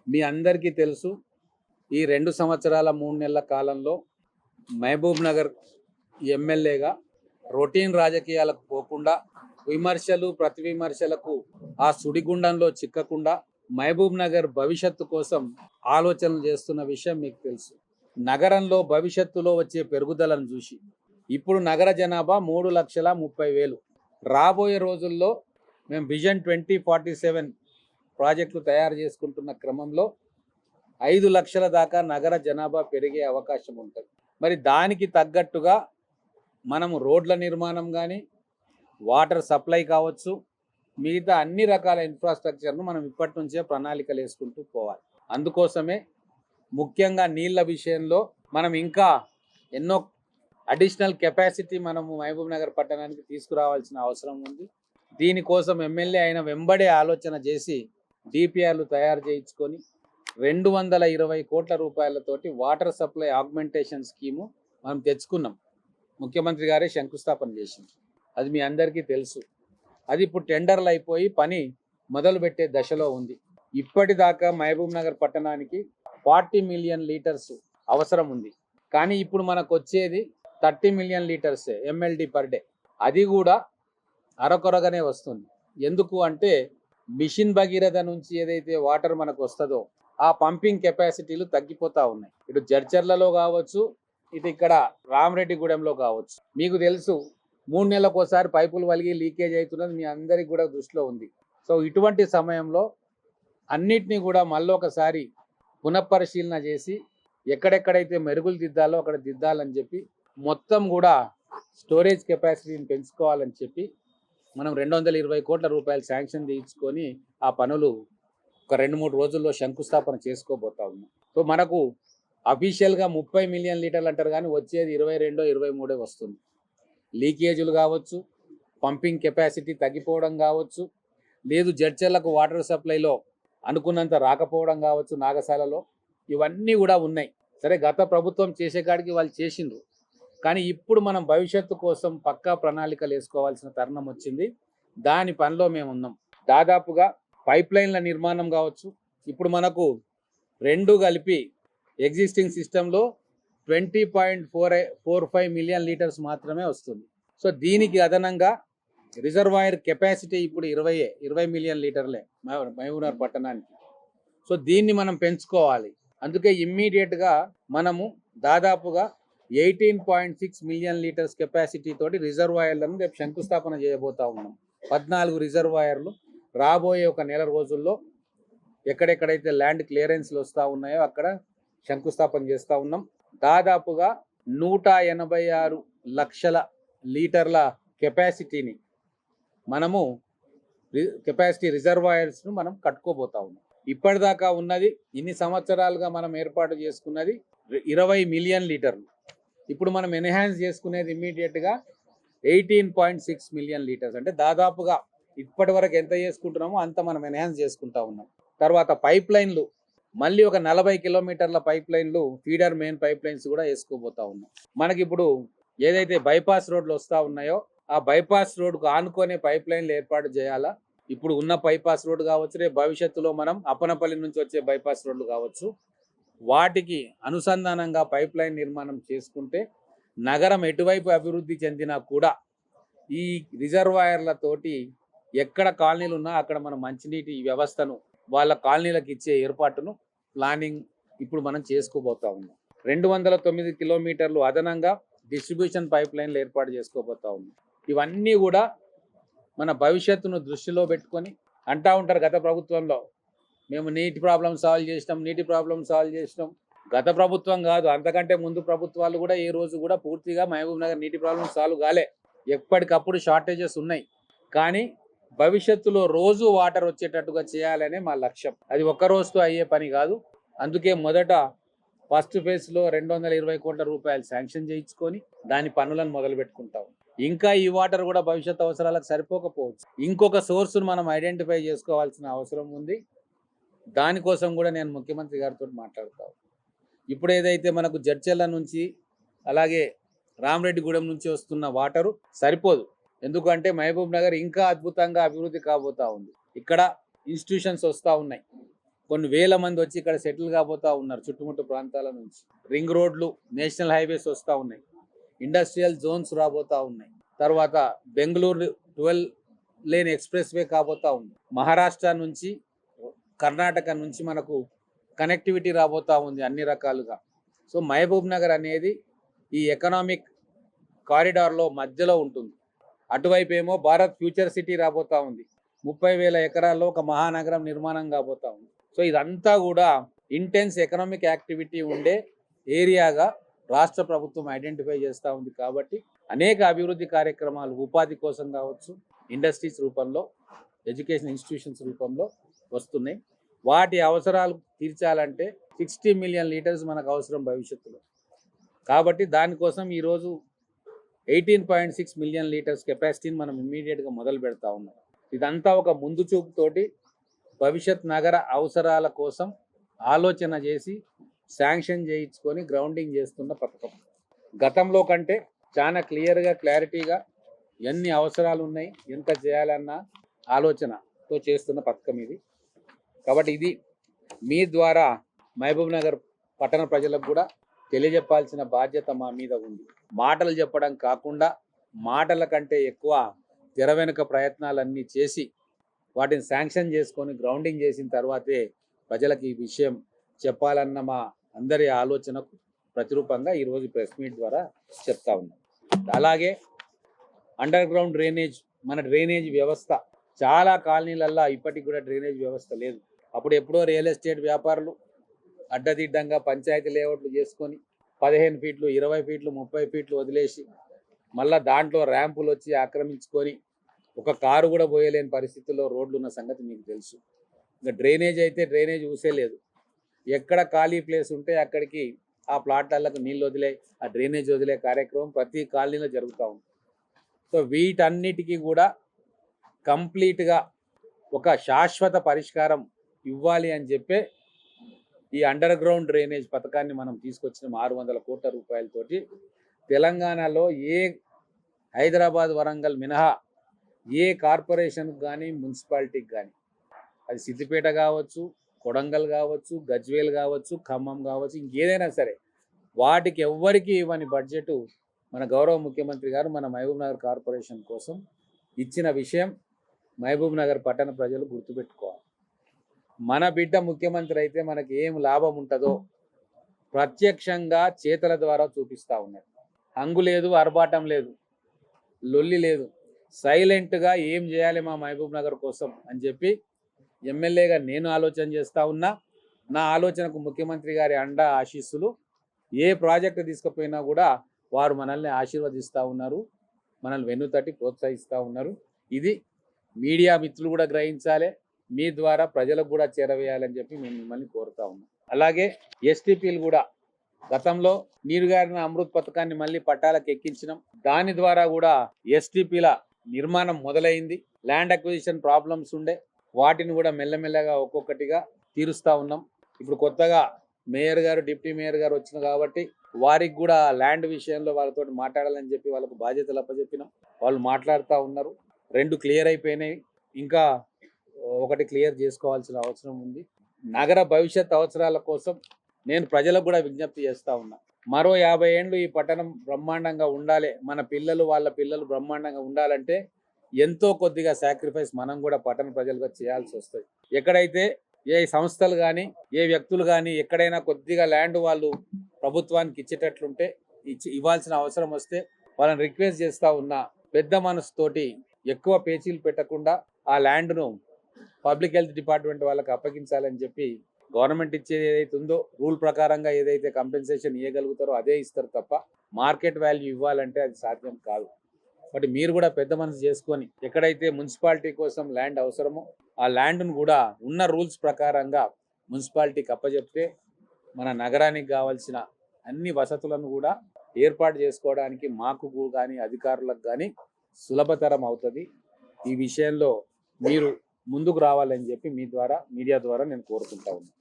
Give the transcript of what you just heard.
మీ అందరికీ తెలుసు, ఈ 2 సంవత్సరాల 3 నెలల కాలంలో మహబూబ్ నగర్ ఎమ్మెల్యేగా రొటీన్ రాజకీయాలకు పోకుండా, విమర్శలు ప్రతి విమర్శలకు ఆ సుడిగుండంలో చిక్కకుండా మహబూబ్ నగర్ భవిష్యత్తు కోసం ఆలోచనలు చేస్తున్న విషయం మీకు తెలుసు. నగరంలో భవిష్యత్తులో వచ్చే పెరుగుదలను చూసి ఇప్పుడు నగర జనాభా 3,30,000. రాబోయే రోజుల్లో మేము విజన్ 2047 ప్రాజెక్టులు తయారు చేసుకుంటున్న క్రమంలో 5 లక్షల దాకా నగర జనాభా పెరిగే అవకాశం ఉంటుంది. మరి దానికి తగ్గట్టుగా మనము రోడ్ల నిర్మాణం కానీ, వాటర్ సప్లై కావచ్చు, మిగతా అన్ని రకాల ఇన్ఫ్రాస్ట్రక్చర్ను మనం ఇప్పటి నుంచే ప్రణాళికలు వేసుకుంటూ పోవాలి. అందుకోసమే ముఖ్యంగా నీళ్ళ విషయంలో మనం ఇంకా ఎన్నో అడిషనల్ కెపాసిటీ మనము మహబూబ్ నగర్ పట్టణానికి తీసుకురావాల్సిన అవసరం ఉంది. దీనికోసం ఎమ్మెల్యే అయిన వెంబడే ఆలోచన చేసి డిపిఆర్లు తయారు చేయించుకొని 220 కోట్ల రూపాయలతోటి వాటర్ సప్లై ఆగ్మెంటేషన్ స్కీము మనం తెచ్చుకున్నాం. ముఖ్యమంత్రి గారే శంకుస్థాపన చేసింది, అది మీ అందరికీ తెలుసు. అది ఇప్పుడు టెండర్లు అయిపోయి పని మొదలు పెట్టే దశలో ఉంది. ఇప్పటిదాకా మహబూబ్ నగర్ పట్టణానికి 40 మిలియన్ లీటర్స్ అవసరం ఉంది, కానీ ఇప్పుడు మనకు వచ్చేది 30 మిలియన్ లీటర్సే ఎంఎల్డి పర్ డే. అది కూడా అరకొరగానే వస్తుంది. ఎందుకు అంటే మిషన్ భగీరథ నుంచి ఏదైతే వాటర్ మనకు వస్తుందో ఆ పంపింగ్ కెపాసిటీలు తగ్గిపోతూ ఉన్నాయి. ఇటు జడ్చర్లలో కావచ్చు, ఇటు ఇక్కడ రామరెడ్డిగూడెంలో కావచ్చు. మీకు తెలుసు, 3 నెలలకు ఒకసారి పైపులు వలిగి లీకేజ్ అవుతున్నది మీ అందరికి కూడా దృష్టిలో ఉంది. సో ఇటువంటి సమయంలో అన్నిటినీ కూడా మళ్ళీ ఒకసారి పునఃపరిశీలన చేసి ఎక్కడెక్కడైతే మెరుగులు దిద్దాలో అక్కడ దిద్దాలని చెప్పి, మొత్తం కూడా స్టోరేజ్ కెపాసిటీని పెంచుకోవాలని చెప్పి మనం 220 కోట్ల రూపాయలు శాంక్షన్ తీయించుకొని ఆ పనులు ఒక 2-3 రోజుల్లో శంకుస్థాపన చేసుకోబోతా ఉన్నాం. సో మనకు అఫీషియల్గా 30 మిలియన్ లీటర్లు అంటారు, కానీ వచ్చేది 22-23 వస్తుంది. లీకేజీలు కావచ్చు, పంపింగ్ కెపాసిటీ తగ్గిపోవడం కావచ్చు, లేదు జడ్చర్లకు వాటర్ సప్లైలో అనుకున్నంత రాకపోవడం కావచ్చు నాగశాలలో, ఇవన్నీ కూడా ఉన్నాయి. సరే, గత ప్రభుత్వం చేసే కాడికి వాళ్ళు చేసిండ్రు, కానీ ఇప్పుడు మనం భవిష్యత్తు కోసం పక్కా ప్రణాళికలు వేసుకోవాల్సిన తరుణం వచ్చింది. దాని పనిలో మేము ఉన్నాం. దాదాపుగా పైప్ లైన్ల నిర్మాణం కావచ్చు, ఇప్పుడు మనకు 2 కలిపి ఎగ్జిస్టింగ్ సిస్టంలో 20.45 మిలియన్ లీటర్స్ మాత్రమే వస్తుంది. సో దీనికి అదనంగా రిజర్వాయర్ కెపాసిటీ ఇప్పుడు 20 మిలియన్ లీటర్లే మహబూబ్నగర్ పట్టణానికి. సో దీన్ని మనం పెంచుకోవాలి. అందుకే ఇమ్మీడియట్గా మనము దాదాపుగా 18.6 మిలియన్ లీటర్స్ కెపాసిటీ తోటి రిజర్వాయర్లను రేపు శంకుస్థాపన చేయబోతా ఉన్నాం. 14 రిజర్వాయర్లు రాబోయే ఒక నెల రోజుల్లో ఎక్కడెక్కడైతే ల్యాండ్ క్లియరెన్స్లు వస్తూ ఉన్నాయో అక్కడ శంకుస్థాపన చేస్తూ ఉన్నాం. దాదాపుగా 186 లక్షల లీటర్ల కెపాసిటీని మనము కెపాసిటీ రిజర్వాయర్స్ను మనం కట్టుకోబోతా ఉన్నాం. ఇప్పటిదాకా ఉన్నది, ఇన్ని సంవత్సరాలుగా మనం ఏర్పాటు చేసుకున్నది 20 మిలియన్ లీటర్లు. ఇప్పుడు మనం ఎన్హాన్స్ చేసుకునేది ఇమ్మీడియట్గా 18.6 మిలియన్ లీటర్స్. అంటే దాదాపుగా ఇప్పటి వరకు ఎంత చేసుకుంటున్నామో అంత మనం ఎన్హాన్స్ చేసుకుంటా ఉన్నాం. తర్వాత పైప్ లైన్లు మళ్ళీ ఒక 40 కిలోమీటర్ల పైప్ లైన్లు, ఫీడర్ మెయిన్ పైప్ లైన్స్ కూడా వేసుకోబోతా ఉన్నాం. మనకి ఇప్పుడు ఏదైతే బైపాస్ రోడ్లు వస్తూ ఉన్నాయో ఆ బైపాస్ రోడ్కు ఆనుకునే పైప్ లైన్లు ఏర్పాటు చేయాలా. ఇప్పుడు ఉన్న బైపాస్ రోడ్డు కావచ్చు, రేపు భవిష్యత్తులో మనం అప్పనపల్లి నుంచి వచ్చే బైపాస్ రోడ్లు కావచ్చు, వాటికి అనుసంధానంగా పైప్ లైన్ నిర్మాణం చేసుకుంటే నగరం ఎటువైపు అభివృద్ధి చెందినా కూడా ఈ రిజర్వాయర్లతోటి ఎక్కడ కాలనీలు ఉన్నా అక్కడ మనం మంచినీటి వ్యవస్థను వాళ్ళ కాలనీలకు ఇచ్చే ఏర్పాటును ప్లానింగ్ ఇప్పుడు మనం చేసుకోబోతా ఉన్నాం. 209 కిలోమీటర్లు అదనంగా డిస్ట్రిబ్యూషన్ పైప్ లైన్లు ఏర్పాటు చేసుకోబోతా ఉన్నాం. ఇవన్నీ కూడా మన భవిష్యత్తును దృష్టిలో పెట్టుకొని అంటూ ఉంటారు, గత ప్రభుత్వంలో మేము నీటి ప్రాబ్లం సాల్వ్ చేసినాం. గత ప్రభుత్వం కాదు, అంతకంటే ముందు ప్రభుత్వాలు కూడా ఏ రోజు కూడా పూర్తిగా మహబూబ్ నగర్ నీటి ప్రాబ్లం సాల్వ్ కాలే. ఎప్పటికప్పుడు షార్టేజెస్ ఉన్నాయి, కానీ భవిష్యత్తులో రోజు వాటర్ వచ్చేటట్టుగా చేయాలనే మా లక్ష్యం. అది ఒక్క రోజుతో అయ్యే పని కాదు. అందుకే మొదట ఫస్ట్ ఫేజ్లో 220 కోట్ల రూపాయలు శాంక్షన్ చేయించుకొని దాని పనులను మొదలు పెట్టుకుంటాం. ఇంకా ఈ వాటర్ కూడా భవిష్యత్ అవసరాలకు సరిపోకపోవచ్చు. ఇంకొక సోర్స్ను మనం ఐడెంటిఫై చేసుకోవాల్సిన అవసరం ఉంది. దానికోసం కూడా నేను ముఖ్యమంత్రి గారితో మాట్లాడతాను. ఇప్పుడు ఏదైతే మనకు జడ్చర్ల నుంచి అలాగే రామరెడ్డిగూడెం నుంచి వస్తున్న వాటరు సరిపోదు. ఎందుకంటే మహబూబ్ నగర్ ఇంకా అద్భుతంగా అభివృద్ధి కాబోతా ఉంది. ఇక్కడ ఇన్స్టిట్యూషన్స్ వస్తూ ఉన్నాయి. కొన్ని వేల మంది వచ్చి ఇక్కడ సెటిల్ కాబోతా ఉన్నారు చుట్టుముట్టు ప్రాంతాల నుంచి. రింగ్ రోడ్లు, నేషనల్ హైవేస్ వస్తూ ఉన్నాయి, ఇండస్ట్రియల్ జోన్స్ రాబోతా ఉన్నాయి. తర్వాత బెంగళూరు 12 లేన్ ఎక్స్ప్రెస్ వే కాబోతా ఉంది. మహారాష్ట్ర నుంచి, కర్ణాటక నుంచి మనకు కనెక్టివిటీ రాబోతా ఉంది అన్ని రకాలుగా. సో మహబూబ్ నగర్ అనేది ఈ ఎకనామిక్ కారిడార్లో మధ్యలో ఉంటుంది. అటువైపు ఏమో భారత్ ఫ్యూచర్ సిటీ రాబోతా ఉంది. 30,000 ఎకరాల్లో ఒక మహానగరం నిర్మాణం కాబోతా ఉంది. సో ఇదంతా కూడా ఇంటెన్స్ ఎకనామిక్ యాక్టివిటీ ఉండే ఏరియాగా రాష్ట్ర ప్రభుత్వం ఐడెంటిఫై చేస్తూ ఉంది. కాబట్టి అనేక అభివృద్ధి కార్యక్రమాలు ఉపాధి కోసం కావచ్చు, ఇండస్ట్రీస్ రూపంలో, ఎడ్యుకేషన్ ఇన్స్టిట్యూషన్స్ రూపంలో వస్తున్నాయి. వాటి అవసరాలు తీర్చాలంటే 60 మిలియన్ లీటర్స్ మనకు అవసరం భవిష్యత్తులో. కాబట్టి దానికోసం ఈరోజు 18.6 మిలియన్ లీటర్స్ కెపాసిటీని మనం ఇమ్మీడియట్గా మొదలు పెడతా ఉన్నాం. ఇదంతా ఒక ముందు చూపుతోటి భవిష్యత్ నగర అవసరాల కోసం ఆలోచన చేసి శాంక్షన్ చేయించుకొని గ్రౌండింగ్ చేస్తున్న పథకం. గతంలో కంటే చాలా క్లారిటీగా ఎన్ని అవసరాలు ఉన్నాయి, ఎంత చేయాలన్న ఆలోచనతో చేస్తున్న పథకం ఇది. కాబట్టి ఇది మీ ద్వారా మహబూబ్ నగర్ పట్టణ ప్రజలకు కూడా తెలియజెప్పాల్సిన బాధ్యత మా మీద ఉంది. మాటలు చెప్పడం కాకుండా మాటల కంటే ఎక్కువ తెర వెనుక ప్రయత్నాలన్నీ చేసి వాటిని శాంక్షన్ చేసుకొని గ్రౌండింగ్ చేసిన తర్వాతే ప్రజలకు ఈ విషయం చెప్పాలన్న మా అందరి ఆలోచనకు ప్రతిరూపంగా ఈరోజు ప్రెస్ మీట్ ద్వారా చెప్తా ఉన్నాం. అలాగే అండర్ గ్రౌండ్ డ్రైనేజ్, మన డ్రైనేజ్ వ్యవస్థ చాలా కాలనీలల్లో ఇప్పటికి కూడా డ్రైనేజ్ వ్యవస్థ లేదు. అప్పుడు ఎప్పుడో రియల్ ఎస్టేట్ వ్యాపారులు అడ్డదిడ్డంగా పంచాయతీ లేఅవుట్లు చేసుకొని 15 ఫీట్లు, 20 ఫీట్లు, 30 ఫీట్లు వదిలేసి మళ్ళీ దాంట్లో ర్యాంపులు వచ్చి ఆక్రమించుకొని ఒక కారు కూడా పోయలేని పరిస్థితుల్లో రోడ్లు ఉన్న సంగతి మీకు తెలుసు. ఇంకా డ్రైనేజ్ అయితే డ్రైనేజ్ ఊసేలేదు. ఎక్కడ ఖాళీ ప్లేస్ ఉంటే అక్కడికి ఆ ప్లాట్లకు నీళ్ళు వదిలే, ఆ డ్రైనేజ్ వదిలే కార్యక్రమం ప్రతి కాలనీలో జరుగుతూ ఉంది. సో వీటన్నిటికీ కూడా కంప్లీట్గా ఒక శాశ్వత పరిష్కారం ఇవ్వాలి అని చెప్పే ఈ అండర్ గ్రౌండ్ డ్రైనేజ్ పథకాన్ని మనం తీసుకొచ్చిన 600 కోట్ల రూపాయలతోటి తెలంగాణలో ఏ హైదరాబాద్, వరంగల్ మినహా ఏ కార్పొరేషన్కి కానీ, మున్సిపాలిటీకి కానీ, అది సిద్దిపేట కావచ్చు, కొడంగల్ కావచ్చు, గజ్వేల్ కావచ్చు, ఖమ్మం కావచ్చు, ఇంకేదైనా సరే వాటికి ఎవ్వరికి ఇవ్వని బడ్జెట్ మన గౌరవ ముఖ్యమంత్రి గారు మన మహబూబ్ నగర్ కార్పొరేషన్ కోసం ఇచ్చిన విషయం మహబూబ్ నగర్ పట్టణ ప్రజలు గుర్తుపెట్టుకోవాలి. మన బిడ్డ ముఖ్యమంత్రి అయితే మనకి ఏం లాభం ఉంటుందో ప్రత్యక్షంగా చేతల ద్వారా చూపిస్తూ ఉన్నారు. హంగు లేదు, ఆర్భాటం లేదు, లొల్లి లేదు, సైలెంట్గా ఏం చేయాలి మా మహబూబ్ నగర్ కోసం అని చెప్పి ఎమ్మెల్యేగా నేను ఆలోచన చేస్తూ ఉన్నా. నా ఆలోచనకు ముఖ్యమంత్రి గారి అండ ఆశీస్సులు. ఏ ప్రాజెక్టు తీసుకుపోయినా కూడా వారు మనల్ని ఆశీర్వదిస్తూ ఉన్నారు, మనల్ని వెన్నుతట్టి ప్రోత్సహిస్తూ ఉన్నారు. ఇది మీడియా మిత్రులు కూడా గ్రహించాలి, మీ ద్వారా ప్రజలకు కూడా చేరవేయాలని చెప్పి మేము మిమ్మల్ని కోరుతా ఉన్నాం. అలాగే ఎస్టీపీలు కూడా గతంలో నీరుగారిన అమృత్ పథకాన్ని మళ్ళీ పట్టాలకు ఎక్కించినాం. దాని ద్వారా కూడా ఎస్టీపీల నిర్మాణం మొదలైంది. ల్యాండ్ అక్విజిషన్ ప్రాబ్లమ్స్ ఉండే, వాటిని కూడా మెల్లమెల్లగా ఒక్కొక్కటిగా తీరుస్తూ ఉన్నాం. ఇప్పుడు కొత్తగా మేయర్ గారు, డిప్యూటీ మేయర్ గారు వచ్చిన కాబట్టి వారికి కూడా ల్యాండ్ విషయంలో వాళ్ళతో మాట్లాడాలని చెప్పి వాళ్ళకు బాధ్యతలు అప్పచెప్పినాం. వాళ్ళు మాట్లాడుతూ ఉన్నారు. 2 క్లియర్ అయిపోయినాయి, ఇంకా ఒకటి క్లియర్ చేసుకోవాల్సిన అవసరం ఉంది. నగర భవిష్యత్ అవసరాల కోసం నేను ప్రజలకు కూడా విజ్ఞప్తి చేస్తూ ఉన్నా. మరో 50 ఏళ్ళు ఈ పట్టణం బ్రహ్మాండంగా ఉండాలి, మన పిల్లలు వాళ్ళ పిల్లలు బ్రహ్మాండంగా ఉండాలంటే ఎంతో కొద్దిగా సాక్రిఫైస్ మనం కూడా పట్టణ ప్రజలుగా చేయాల్సి వస్తుంది. ఎక్కడైతే ఏ సంస్థలు కానీ, ఏ వ్యక్తులు కానీ ఎక్కడైనా కొద్దిగా ల్యాండ్ వాళ్ళు ప్రభుత్వానికి ఇచ్చేటట్లుంటే ఇవ్వాల్సిన అవసరం వస్తే వాళ్ళని రిక్వెస్ట్ చేస్తూ ఉన్నా, పెద్ద మనసుతోటి ఎక్కువ పేచీలు పెట్టకుండా ఆ ల్యాండ్ను పబ్లిక్ హెల్త్ డిపార్ట్మెంట్ వాళ్ళకి అప్పగించాలని చెప్పి గవర్నమెంట్ ఇచ్చేది ఏదైతే ఉందో రూల్ ప్రకారంగా ఏదైతే కంపెన్సేషన్ ఇవ్వగలుగుతారో అదే ఇస్తారు తప్ప మార్కెట్ వాల్యూ ఇవ్వాలంటే అది సాధ్యం కాదు. బట్ మీరు కూడా పెద్ద మనసు చేసుకొని ఎక్కడైతే మున్సిపాలిటీ కోసం ల్యాండ్ అవసరమో ఆ ల్యాండ్ను కూడా ఉన్న రూల్స్ ప్రకారంగా మున్సిపాలిటీకి అప్పచెప్తే మన నగరానికి కావాల్సిన అన్ని వసతులను కూడా ఏర్పాటు చేసుకోవడానికి మాకు కానీ అధికారులకు కానీ సులభతరం అవుతుంది. ఈ విషయంలో మీరు ముందుకు రావాలని చెప్పి మీ ద్వారా, మీడియా ద్వారా నేను కోరుకుంటా ఉన్నాను.